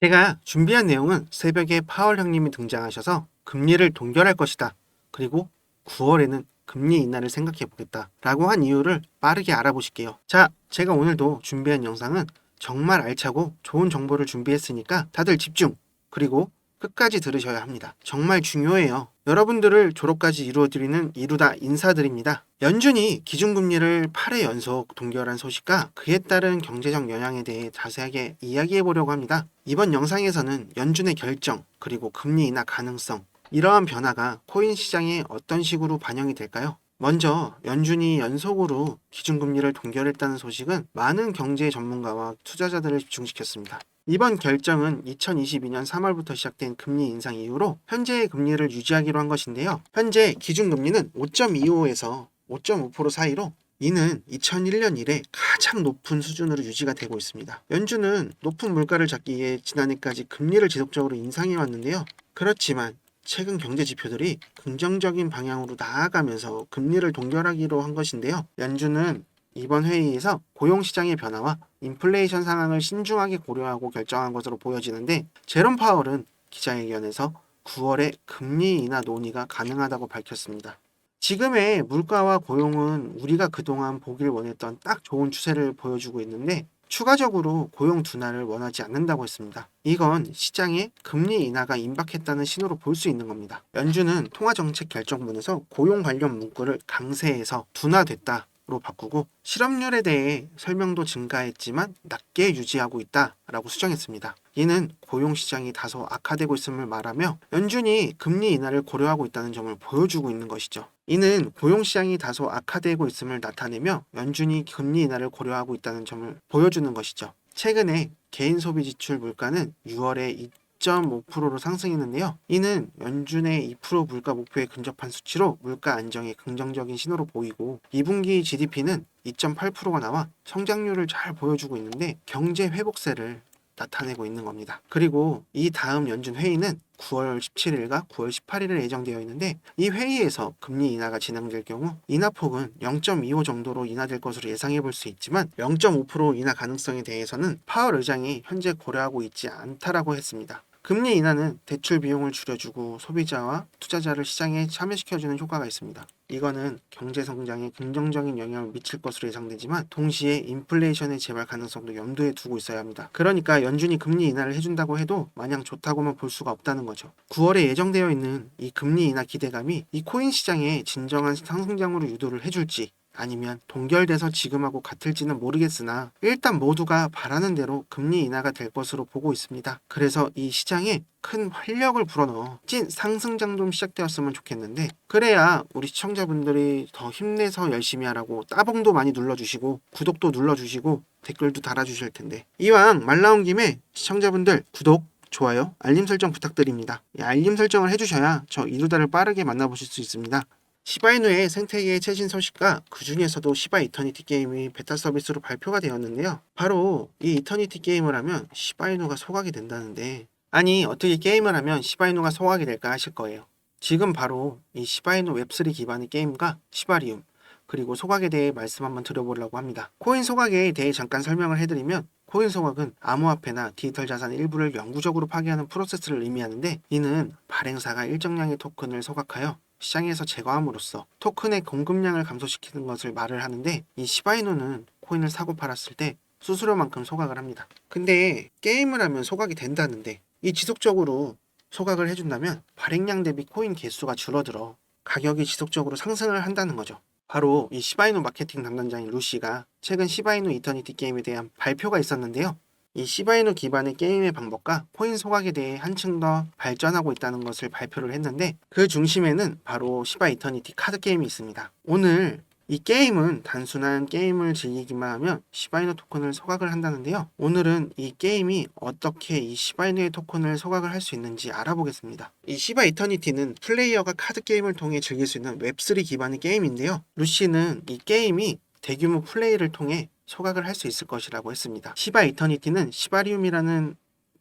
제가 준비한 내용은 새벽에 파월 형님이 등장하셔서 금리를 동결할 것이다. 그리고 9월에는 금리 인하를 생각해 보겠다. 라고 한 이유를 빠르게 알아보실게요. 자, 제가 오늘도 준비한 영상은 정말 알차고 좋은 정보를 준비했으니까 다들 집중! 그리고 끝까지 들으셔야 합니다. 정말 중요해요. 여러분들을 졸업까지 이루어드리는 이루다 인사드립니다. 연준이 기준금리를 8회 연속 동결한 소식과 그에 따른 경제적 영향에 대해 자세하게 이야기해 보려고 합니다. 이번 영상에서는 연준의 결정, 그리고 금리 인하 가능성, 이러한 변화가 코인 시장에 어떤 식으로 반영이 될까요? 먼저 연준이 연속으로 기준금리를 동결했다는 소식은 많은 경제 전문가와 투자자들을 집중시켰습니다. 이번 결정은 2022년 3월부터 시작된 금리 인상 이후로 현재의 금리를 유지하기로 한 것인데요. 현재 기준금리는 5.25에서 5.5% 사이로 이는 2001년 이래 가장 높은 수준으로 유지가 되고 있습니다. 연준은 높은 물가를 잡기 위해 지난해까지 금리를 지속적으로 인상해 왔는데요. 그렇지만 최근 경제 지표들이 긍정적인 방향으로 나아가면서 금리를 동결하기로 한 것인데요. 연준은 이번 회의에서 고용시장의 변화와 인플레이션 상황을 신중하게 고려하고 결정한 것으로 보여지는데, 제롬 파월은 기자회견에서 9월에 금리 인하 논의가 가능하다고 밝혔습니다. 지금의 물가와 고용은 우리가 그동안 보길 원했던 딱 좋은 추세를 보여주고 있는데, 추가적으로 고용 둔화를 원하지 않는다고 했습니다. 이건 시장에 금리 인하가 임박했다는 신호로 볼 수 있는 겁니다. 연준은 통화정책 결정문에서 고용 관련 문구를 강세에서 둔화됐다로 바꾸고 실업률에 대해 설명도 증가했지만 낮게 유지하고 있다라고 수정했습니다. 이는 고용시장이 다소 악화되고 있음을 말하며 연준이 금리 인하를 고려하고 있다는 점을 보여주고 있는 것이죠. 이는 고용시장이 다소 악화되고 있음을 나타내며 연준이 금리 인하를 고려하고 있다는 점을 보여주는 것이죠. 최근에 개인 소비 지출 물가는 6월에 2.5%로 상승했는데요. 이는 연준의 2% 물가 목표에 근접한 수치로 물가 안정에 긍정적인 신호로 보이고, 2분기 GDP는 2.8%가 나와 성장률을 잘 보여주고 있는데 경제 회복세를 나타내고 있는 겁니다. 그리고 이 다음 연준 회의는 9월 17일과 9월 18일에 예정되어 있는데, 이 회의에서 금리 인하가 진행될 경우 인하폭은 0.25 정도로 인하될 것으로 예상해 볼 수 있지만 0.5% 인하 가능성에 대해서는 파월 의장이 현재 고려하고 있지 않다라고 했습니다. 금리 인하는 대출 비용을 줄여주고 소비자와 투자자를 시장에 참여시켜주는 효과가 있습니다. 이거는 경제 성장에 긍정적인 영향을 미칠 것으로 예상되지만 동시에 인플레이션의 재발 가능성도 염두에 두고 있어야 합니다. 그러니까 연준이 금리 인하를 해준다고 해도 마냥 좋다고만 볼 수가 없다는 거죠. 9월에 예정되어 있는 이 금리 인하 기대감이 이 코인 시장에 진정한 상승장으로 유도를 해줄지, 아니면 동결돼서 지금하고 같을지는 모르겠으나 일단 모두가 바라는 대로 금리 인하가 될 것으로 보고 있습니다. 그래서 이 시장에 큰 활력을 불어넣어 찐 상승장 좀 시작되었으면 좋겠는데, 그래야 우리 시청자분들이 더 힘내서 열심히 하라고 따봉도 많이 눌러주시고 구독도 눌러주시고 댓글도 달아주실 텐데, 이왕 말 나온 김에 시청자분들 구독, 좋아요, 알림 설정 부탁드립니다. 이 알림 설정을 해주셔야 저 이루다를 빠르게 만나보실 수 있습니다. 시바이누의 생태계의 최신 소식과 그 중에서도 시바 이터니티 게임이 베타 서비스로 발표가 되었는데요. 바로 이 이터니티 게임을 하면 시바이누가 소각이 된다는데, 아니 어떻게 게임을 하면 시바이누가 소각이 될까 하실 거예요. 지금 바로 이 시바이누 웹3 기반의 게임과 시바리움, 그리고 소각에 대해 말씀 한번 드려보려고 합니다. 코인 소각에 대해 잠깐 설명을 해드리면, 코인 소각은 암호화폐나 디지털 자산의 일부를 영구적으로 파괴하는 프로세스를 의미하는데, 이는 발행사가 일정량의 토큰을 소각하여 시장에서 제거함으로써 토큰의 공급량을 감소시키는 것을 말을 하는데, 이 시바이누는 코인을 사고 팔았을 때 수수료만큼 소각을 합니다. 근데 게임을 하면 소각이 된다는데, 이 지속적으로 소각을 해준다면 발행량 대비 코인 개수가 줄어들어 가격이 지속적으로 상승을 한다는 거죠. 바로 이 시바이누 마케팅 담당자인 루시가 최근 시바이누 이터니티 게임에 대한 발표가 있었는데요. 이 시바이누 기반의 게임의 방법과 코인 소각에 대해 한층 더 발전하고 있다는 것을 발표를 했는데, 그 중심에는 바로 시바 이터니티 카드 게임이 있습니다. 오늘 이 게임은 단순한 게임을 즐기기만 하면 시바이누 토큰을 소각을 한다는데요. 오늘은 이 게임이 어떻게 이 시바이누의 토큰을 소각을 할 수 있는지 알아보겠습니다. 이 시바 이터니티는 플레이어가 카드 게임을 통해 즐길 수 있는 웹3 기반의 게임인데요. 루시는 이 게임이 대규모 플레이를 통해 소각을 할 수 있을 것이라고 했습니다. 시바 이터니티는 시바리움이라는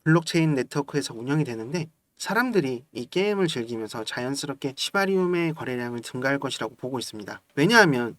블록체인 네트워크에서 운영이 되는데, 사람들이 이 게임을 즐기면서 자연스럽게 시바리움의 거래량을 증가할 것이라고 보고 있습니다. 왜냐하면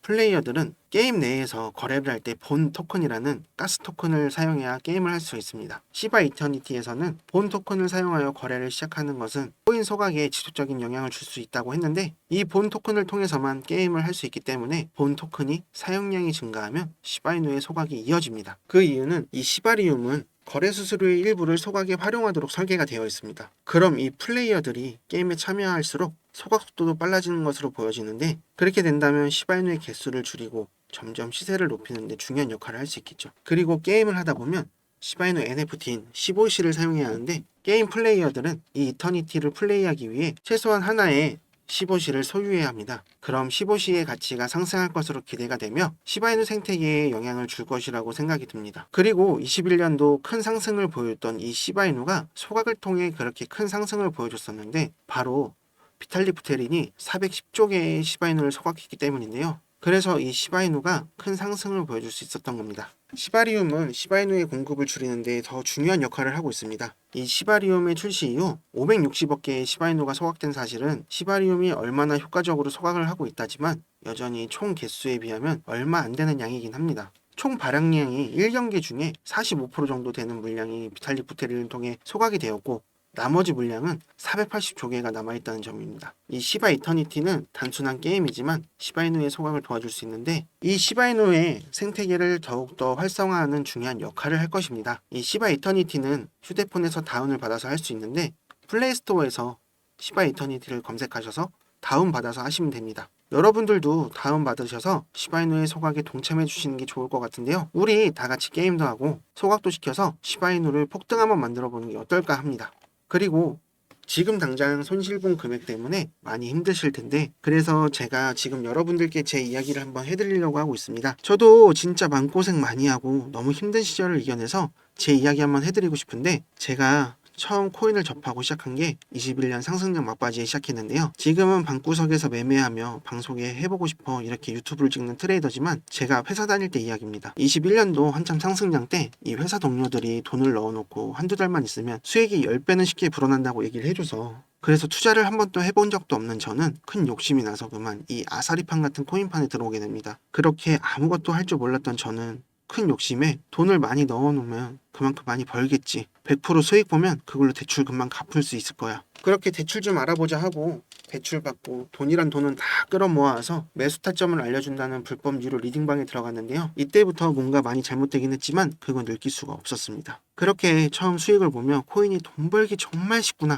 플레이어들은 게임 내에서 거래를 할 때 본 토큰이라는 가스 토큰을 사용해야 게임을 할 수 있습니다. 시바 이터니티에서는 본 토큰을 사용하여 거래를 시작하는 것은 코인 소각에 지속적인 영향을 줄 수 있다고 했는데, 이 본 토큰을 통해서만 게임을 할 수 있기 때문에 본 토큰이 사용량이 증가하면 시바이누의 소각이 이어집니다. 그 이유는 이 시바리움은 거래 수수료의 일부를 소각에 활용하도록 설계가 되어 있습니다. 그럼 이 플레이어들이 게임에 참여할수록 소각 속도도 빨라지는 것으로 보여지는데, 그렇게 된다면 시바이누의 개수를 줄이고 점점 시세를 높이는 데 중요한 역할을 할 수 있겠죠. 그리고 게임을 하다 보면 시바이누 NFT인 15C를 사용해야 하는데, 게임 플레이어들은 이 이터니티를 플레이하기 위해 최소한 하나의 15C를 소유해야 합니다. 그럼 15C의 가치가 상승할 것으로 기대가 되며 시바이누 생태계에 영향을 줄 것이라고 생각이 듭니다. 그리고 21년도 큰 상승을 보였던 이 시바이누가 소각을 통해 그렇게 큰 상승을 보여줬었는데, 바로 비탈릭 부테린이 410조 개의 시바이누를 소각했기 때문인데요. 그래서 이 시바이누가 큰 상승을 보여줄 수 있었던 겁니다. 시바리움은 시바이누의 공급을 줄이는 데 더 중요한 역할을 하고 있습니다. 이 시바리움의 출시 이후 560억 개의 시바이누가 소각된 사실은 시바리움이 얼마나 효과적으로 소각을 하고 있다지만 여전히 총 개수에 비하면 얼마 안 되는 양이긴 합니다. 총 발행량이 1경기 중에 45% 정도 되는 물량이 비탈릭 부테린을 통해 소각이 되었고, 나머지 물량은 480조 개가 남아있다는 점입니다. 이 시바 이터니티는 단순한 게임이지만 시바이누의 소각을 도와줄 수 있는데, 이 시바이누의 생태계를 더욱더 활성화하는 중요한 역할을 할 것입니다. 이 시바 이터니티는 휴대폰에서 다운을 받아서 할 수 있는데, 플레이스토어에서 시바 이터니티를 검색하셔서 다운받아서 하시면 됩니다. 여러분들도 다운받으셔서 시바이누의 소각에 동참해 주시는 게 좋을 것 같은데요. 우리 다 같이 게임도 하고 소각도 시켜서 시바이누를 폭등 한번 만들어 보는 게 어떨까 합니다. 그리고 지금 당장 손실분 금액 때문에 많이 힘드실 텐데, 그래서 제가 지금 여러분들께 제 이야기를 한번 해드리려고 하고 있습니다. 저도 진짜 마음고생 많이 하고 너무 힘든 시절을 이겨내서 제 이야기 한번 해드리고 싶은데, 제가 처음 코인을 접하고 시작한 게 21년 상승장 막바지에 시작했는데요. 지금은 방구석에서 매매하며 방송에 해보고 싶어 이렇게 유튜브를 찍는 트레이더지만, 제가 회사 다닐 때 이야기입니다. 21년도 한참 상승장 때 이 회사 동료들이 돈을 넣어놓고 한두 달만 있으면 수익이 10배는 쉽게 불어난다고 얘기를 해줘서, 그래서 투자를 한 번도 해본 적도 없는 저는 큰 욕심이 나서 그만 이 아사리판 같은 코인판에 들어오게 됩니다. 그렇게 아무것도 할 줄 몰랐던 저는 큰 욕심에 돈을 많이 넣어놓으면 그만큼 많이 벌겠지, 100% 수익 보면 그걸로 대출 금방 갚을 수 있을 거야, 그렇게 대출 좀 알아보자 하고 대출 받고 돈이란 돈은 다 끌어모아서 매수 타점을 알려준다는 불법 유료 리딩방에 들어갔는데요. 이때부터 뭔가 많이 잘못되긴 했지만 그건 느낄 수가 없었습니다. 그렇게 처음 수익을 보며 코인이 돈 벌기 정말 쉽구나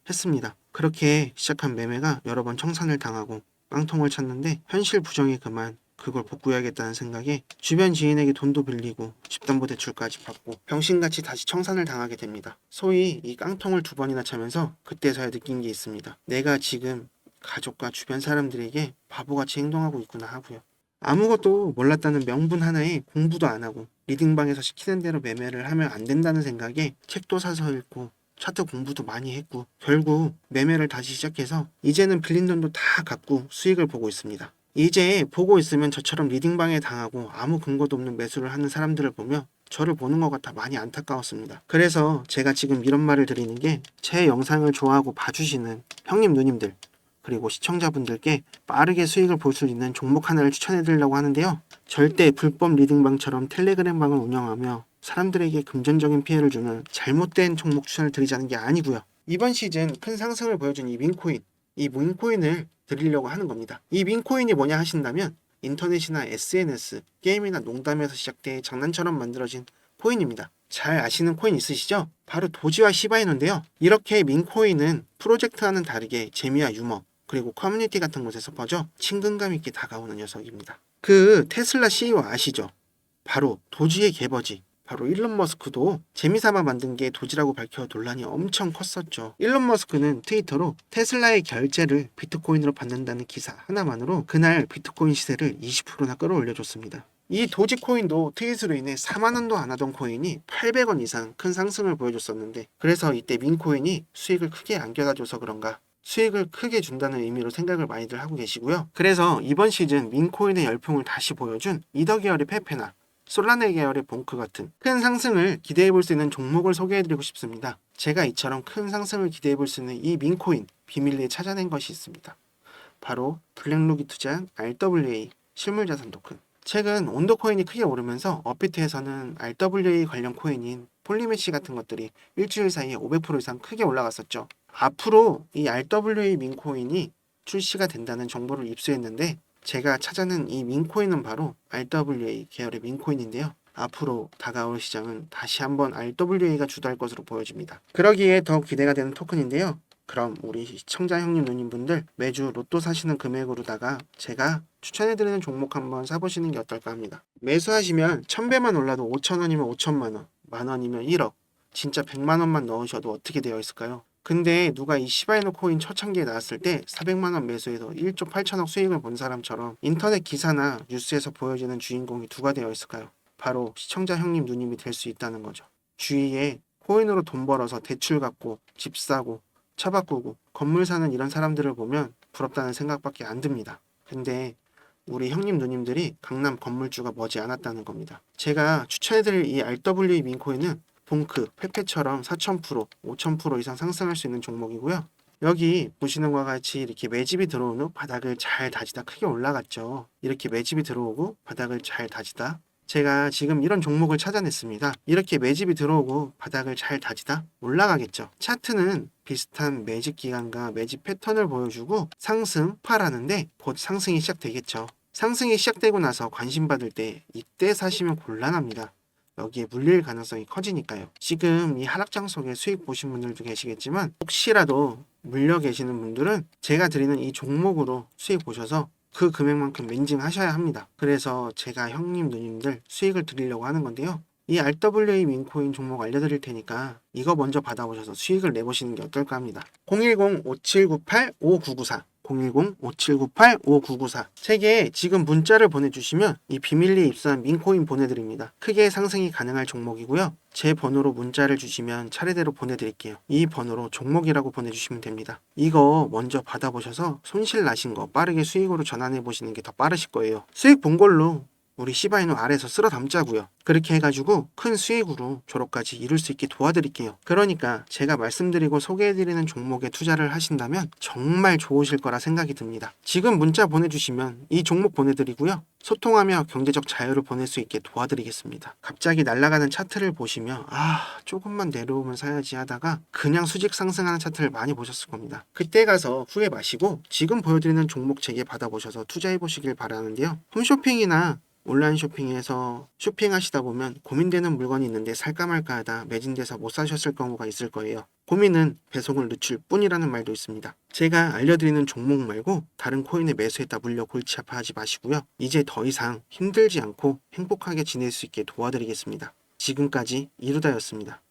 했습니다. 그렇게 시작한 매매가 여러 번 청산을 당하고 깡통을 찼는데, 현실 부정에 그만 그걸 복구해야겠다는 생각에 주변 지인에게 돈도 빌리고 집담보대출까지 받고 병신같이 다시 청산을 당하게 됩니다. 소위 이 깡통을 2번이나 차면서 그때서야 느낀 게 있습니다. 내가 지금 가족과 주변 사람들에게 바보같이 행동하고 있구나 하고요. 아무것도 몰랐다는 명분 하나에 공부도 안 하고 리딩방에서 시키는 대로 매매를 하면 안 된다는 생각에 책도 사서 읽고 차트 공부도 많이 했고, 결국 매매를 다시 시작해서 이제는 빌린 돈도 다 갚고 수익을 보고 있습니다. 이제 보고 있으면 저처럼 리딩방에 당하고 아무 근거도 없는 매수를 하는 사람들을 보며 저를 보는 것 같아 많이 안타까웠습니다. 그래서 제가 지금 이런 말을 드리는 게, 제 영상을 좋아하고 봐주시는 형님 누님들 그리고 시청자분들께 빠르게 수익을 볼 수 있는 종목 하나를 추천해 드리려고 하는데요. 절대 불법 리딩방처럼 텔레그램방을 운영하며 사람들에게 금전적인 피해를 주는 잘못된 종목 추천을 드리자는 게 아니고요. 이번 시즌 큰 상승을 보여준 이 민코인을 드리려고 하는 겁니다. 이 민코인이 뭐냐 하신다면, 인터넷이나 SNS, 게임이나 농담에서 시작돼 장난처럼 만들어진 코인입니다. 잘 아시는 코인 있으시죠? 바로 도지와 시바이누인데요. 이렇게 민코인은 프로젝트와는 다르게 재미와 유머, 그리고 커뮤니티 같은 곳에서 퍼져 친근감 있게 다가오는 녀석입니다. 그 테슬라 CEO 아시죠? 바로 도지의 개버지, 바로 일론 머스크도 재미삼아 만든 게 도지라고 밝혀 논란이 엄청 컸었죠. 일론 머스크는 트위터로 테슬라의 결제를 비트코인으로 받는다는 기사 하나만으로 그날 비트코인 시세를 20%나 끌어올려줬습니다. 이 도지코인도 트윗으로 인해 4만원도 안 하던 코인이 800원 이상 큰 상승을 보여줬었는데, 그래서 이때 민코인이 수익을 크게 안겨다줘서 그런가 수익을 크게 준다는 의미로 생각을 많이들 하고 계시고요. 그래서 이번 시즌 민코인의 열풍을 다시 보여준 이더 계열의 페페나 솔라네 계열의 봉크 같은 큰 상승을 기대해볼 수 있는 종목을 소개해드리고 싶습니다. 제가 이처럼 큰 상승을 기대해볼 수 있는 이 민코인 비밀리에 찾아낸 것이 있습니다. 바로 블랙록이 투자한 RWA 실물자산 토큰. 최근 온도코인이 크게 오르면서 업비트에서는 RWA 관련 코인인 폴리메시 같은 것들이 일주일 사이에 500% 이상 크게 올라갔었죠. 앞으로 이 RWA 민코인이 출시가 된다는 정보를 입수했는데 제가 찾아낸 이 민코인은 바로 RWA 계열의 민코인인데요. 앞으로 다가올 시장은 다시 한번 RWA가 주도할 것으로 보여집니다. 그러기에 더 기대가 되는 토큰인데요. 그럼 우리 시청자 형님 누님분들 매주 로또 사시는 금액으로다가 제가 추천해드리는 종목 한번 사보시는 게 어떨까 합니다. 매수하시면 1000배만 올라도 5,000원이면 5천만원, 만원이면 1억, 진짜 100만원만 넣으셔도 어떻게 되어 있을까요? 근데 누가 이 시바이노 코인 초창기에 나왔을 때 400만원 매수해서 1조 8천억 수익을 본 사람처럼 인터넷 기사나 뉴스에서 보여지는 주인공이 누가 되어 있을까요? 바로 시청자 형님 누님이 될 수 있다는 거죠. 주위에 코인으로 돈 벌어서 대출 갚고 집 사고 차 바꾸고 건물 사는 이런 사람들을 보면 부럽다는 생각밖에 안 듭니다. 근데 우리 형님 누님들이 강남 건물주가 머지 않았다는 겁니다. 제가 추천해드릴 이 RWA 민코인은 봉크, 페페처럼 4,000%, 5,000% 이상 상승할 수 있는 종목이고요. 여기 보시는 것과 같이 이렇게 매집이 들어온 후 바닥을 잘 다지다 크게 올라갔죠. 이렇게 매집이 들어오고 바닥을 잘 다지다 제가 지금 이런 종목을 찾아냈습니다. 이렇게 매집이 들어오고 바닥을 잘 다지다 올라가겠죠. 차트는 비슷한 매집 기간과 매집 패턴을 보여주고 상승, 폭발하는데 곧 상승이 시작되겠죠. 상승이 시작되고 나서 관심 받을 때 이때 사시면 곤란합니다. 여기에 물릴 가능성이 커지니까요. 지금 이 하락장 속에 수익 보신 분들도 계시겠지만 혹시라도 물려 계시는 분들은 제가 드리는 이 종목으로 수익 보셔서 그 금액만큼 멘징하셔야 합니다. 그래서 제가 형님 누님들 수익을 드리려고 하는 건데요. 이 RWA 민코인 종목 알려드릴 테니까 이거 먼저 받아보셔서 수익을 내보시는 게 어떨까 합니다. 010-5798-5994 010-5798-5994 책에 지금 문자를 보내주시면 이 비밀리에 입수한 민코인 보내드립니다. 크게 상승이 가능할 종목이고요. 제 번호로 문자를 주시면 차례대로 보내드릴게요. 이 번호로 종목이라고 보내주시면 됩니다. 이거 먼저 받아보셔서 손실 나신 거 빠르게 수익으로 전환해 보시는 게 더 빠르실 거예요. 수익 본 걸로 우리 시바이노 아래에서 쓸어 담자고요. 그렇게 해가지고 큰 수익으로 졸업까지 이룰 수 있게 도와드릴게요. 그러니까 제가 말씀드리고 소개해드리는 종목에 투자를 하신다면 정말 좋으실 거라 생각이 듭니다. 지금 문자 보내주시면 이 종목 보내드리고요. 소통하며 경제적 자유를 보낼 수 있게 도와드리겠습니다. 갑자기 날아가는 차트를 보시며 조금만 내려오면 사야지 하다가 그냥 수직 상승하는 차트를 많이 보셨을 겁니다. 그때 가서 후회 마시고 지금 보여드리는 종목 제게 받아보셔서 투자해 보시길 바라는데요. 홈쇼핑이나 온라인 쇼핑에서 쇼핑하시다 보면 고민되는 물건이 있는데 살까 말까 하다 매진돼서 못 사셨을 경우가 있을 거예요. 고민은 배송을 늦출 뿐이라는 말도 있습니다. 제가 알려드리는 종목 말고 다른 코인에 매수했다 물려 골치 아파하지 마시고요. 이제 더 이상 힘들지 않고 행복하게 지낼 수 있게 도와드리겠습니다. 지금까지 이루다였습니다.